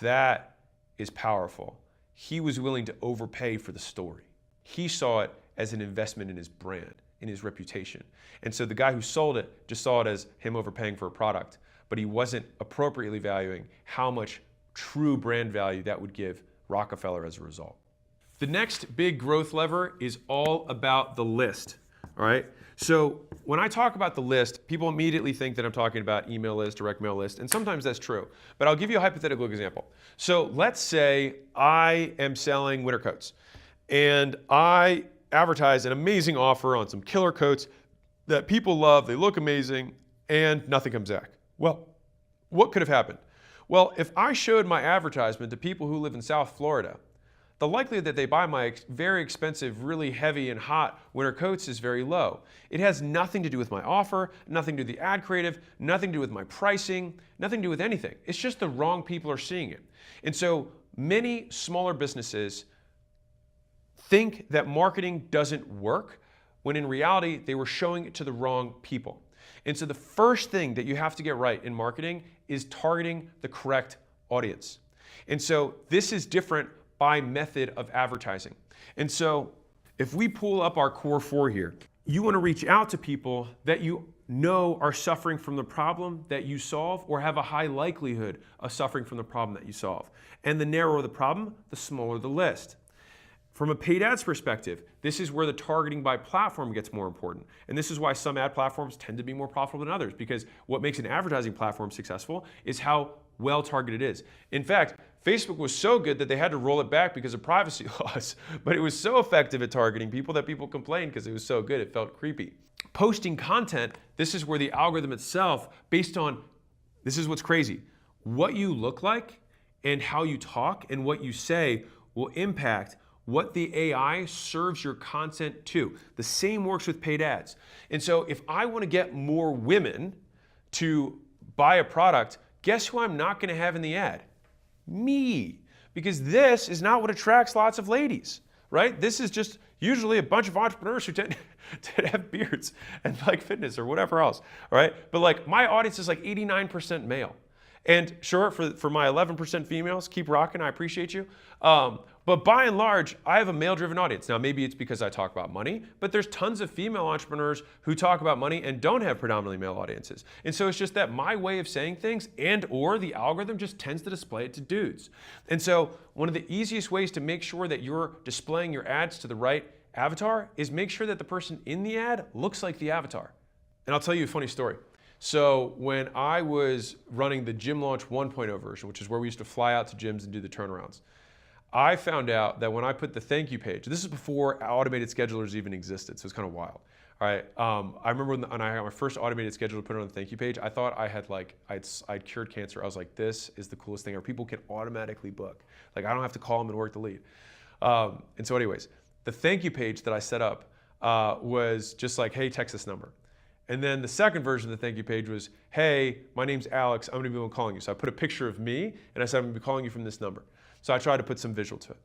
That is powerful. He was willing to overpay for the story. He saw it as an investment in his brand, in his reputation. And so the guy who sold it just saw it as him overpaying for a product, but he wasn't appropriately valuing how much true brand value that would give Rockefeller as a result. The next big growth lever is all about the list, all right? So when I talk about the list, people immediately think that I'm talking about email list, direct mail list, and sometimes that's true. But I'll give you a hypothetical example. So let's say I am selling winter coats, and I advertise an amazing offer on some killer coats that people love, they look amazing, and nothing comes back. Well, what could have happened? Well, if I showed my advertisement to people who live in South Florida, the likelihood that they buy my very expensive, really heavy and hot winter coats is very low. It has nothing to do with my offer, nothing to do with the ad creative, nothing to do with my pricing, nothing to do with anything. It's just the wrong people are seeing it. And so many smaller businesses think that marketing doesn't work when in reality they were showing it to the wrong people. And so the first thing that you have to get right in marketing is targeting the correct audience. And so this is different by method of advertising. And so if we pull up our core 4 here, you want to reach out to people that you know are suffering from the problem that you solve or have a high likelihood of suffering from the problem that you solve. And the narrower the problem, the smaller the list. From a paid ads perspective, this is where the targeting by platform gets more important. And this is why some ad platforms tend to be more profitable than others, because what makes an advertising platform successful is how well targeted it is. In fact, Facebook was so good that they had to roll it back because of privacy laws, but it was so effective at targeting people that people complained because it was so good, it felt creepy. Posting content, this is where the algorithm itself, based on, this is what's crazy, what you look like and how you talk and what you say will impact what the AI serves your content to. The same works with paid ads. And so if I want to get more women to buy a product, guess who I'm not going to have in the ad? Me. Because this is not what attracts lots of ladies, right? This is just usually a bunch of entrepreneurs who tend to have beards and like fitness or whatever else, all right? But like my audience is like 89% male. And sure, for my 11% females, keep rocking, I appreciate you. But by and large, I have a male-driven audience. Now, maybe it's because I talk about money, but there's tons of female entrepreneurs who talk about money and don't have predominantly male audiences. And so it's just that my way of saying things and or the algorithm just tends to display it to dudes. And so one of the easiest ways to make sure that you're displaying your ads to the right avatar is make sure that the person in the ad looks like the avatar. And I'll tell you a funny story. So when I was running the Gym Launch 1.0 version, which is where we used to fly out to gyms and do the turnarounds, I found out that when I put the thank you page, this is before automated schedulers even existed, so it's kind of wild. All right, I remember when I got my first automated scheduler to put it on the thank you page, I thought I had I'd cured cancer. I was like, this is the coolest thing ever. People can automatically book. Like I don't have to call them and work the lead. And so anyways, the thank you page that I set up was just like, hey, text this number. And then the second version of the thank you page was, hey, my name's Alex, I'm gonna be the one calling you. So I put a picture of me and I said, I'm gonna be calling you from this number. So I tried to put some visual to it.